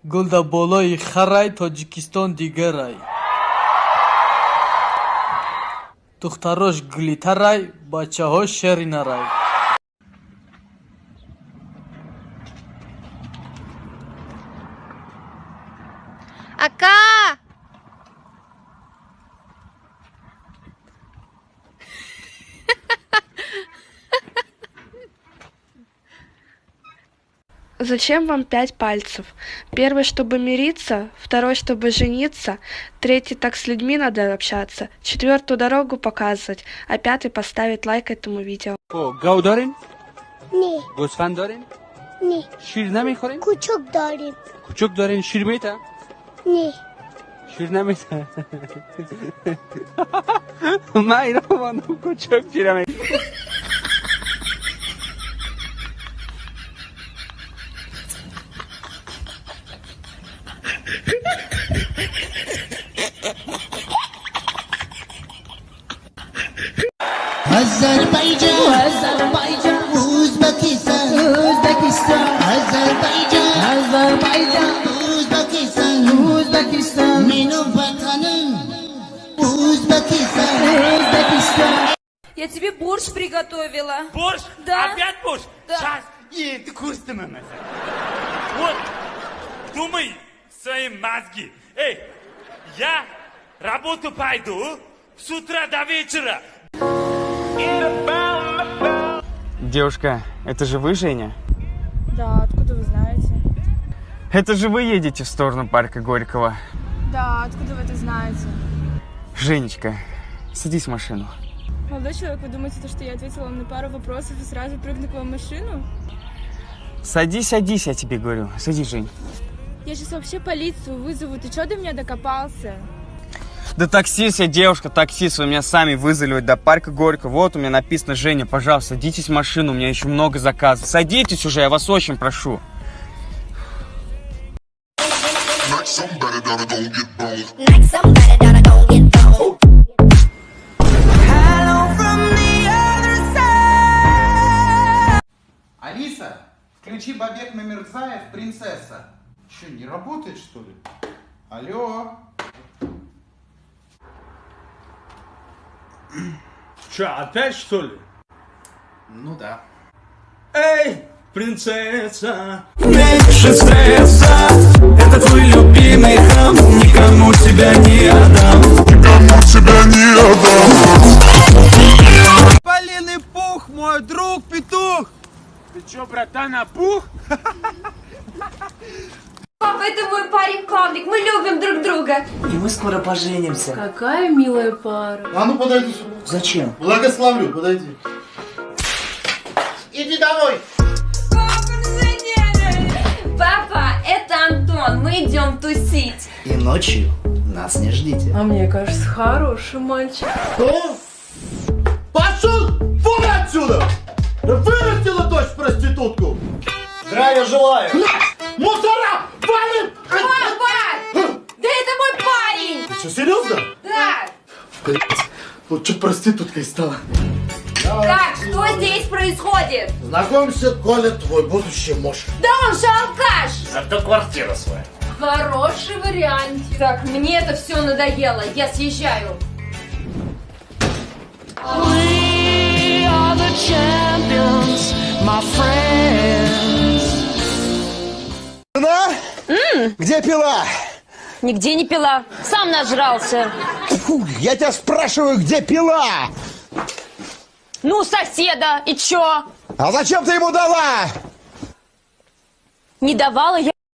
гулда болои харай Тоҷикистон дигарай. Духтарош гулитарай, бачаҳо шеринарай. Ака! Зачем вам 5 пальцев? Первый, чтобы мириться, второй, чтобы жениться, третий, так с людьми надо общаться, четвертую дорогу показывать, а пятый поставить лайк этому видео. گاو دارین؟ نه گوسفند دارین؟ نه شیر نمیخورین؟ کوچک داریم کوچک دارین شیر میته؟ نه شیر نمیته. من اینا مانم کوچک شیر میته. Azerbaycan, Uzbekistan, Azerbaycan, Uzbekistan, Benim vatanım Uzbekistan. Я тебе борщ приготовила. Борщ? Да. Опять борщ? Да. Сейчас. Ты кустами. Вот. Думай свои мозги. Эй, я работу пойду с утра до вечера. Девушка, это же вы, Женя? Да, откуда вы знаете? Это же вы едете в сторону парка Горького. Да, откуда вы это знаете? Женечка, садись в машину. Молодой человек, вы думаете, что я ответила вам на пару вопросов и сразу прыгну к вам в машину? Садись, садись, я тебе говорю. Садись, Жень. Я сейчас вообще полицию вызову. Ты что до меня докопался? Да таксист я, девушка, таксист. Вы меня сами вызвали до парка Горького. Вот у меня написано: Женя, пожалуйста, садитесь в машину, у меня еще много заказов. Садитесь уже, я вас очень прошу. Алиса, включи Бабек Мамирзаев «Принцесса». Что, не работает, что ли? Алло? Че, опять что ли? Ну да. Эй, принцесса. Меньше стресса, это твой любимый хам. Никому тебя не отдам. Никому тебя не отдам. Полиный пух, мой друг петух. Ты чё, братан, опух? Папа, это мой парень Павлик, мы любим друг друга. И мы скоро поженимся. Какая милая пара. А ну подойди сюда. Зачем? Благословлю, подойди. Иди домой. Папа, это Антон, мы идем тусить. И ночью нас не ждите. А мне кажется, хороший мальчик. Что? Пошел вон отсюда! Вырастила дочь проститутку! Здравия желаю! Мусора! Валим! Папа! Да это мой парень! Ты что, серьезно? Да! Лучше проституткой стала. Так, что здесь происходит? Знакомься, Коля, твой будущий муж. Да он же алкаш! Зато квартира своя. Хороший вариант. Так, мне это все надоело, я съезжаю. We are the champions, my friends. Жена? Где пила? Нигде не пила, сам нажрался. Фу, я тебя спрашиваю, где пила? Ну, соседа, и чё? А зачем ты ему дала? Не давала я.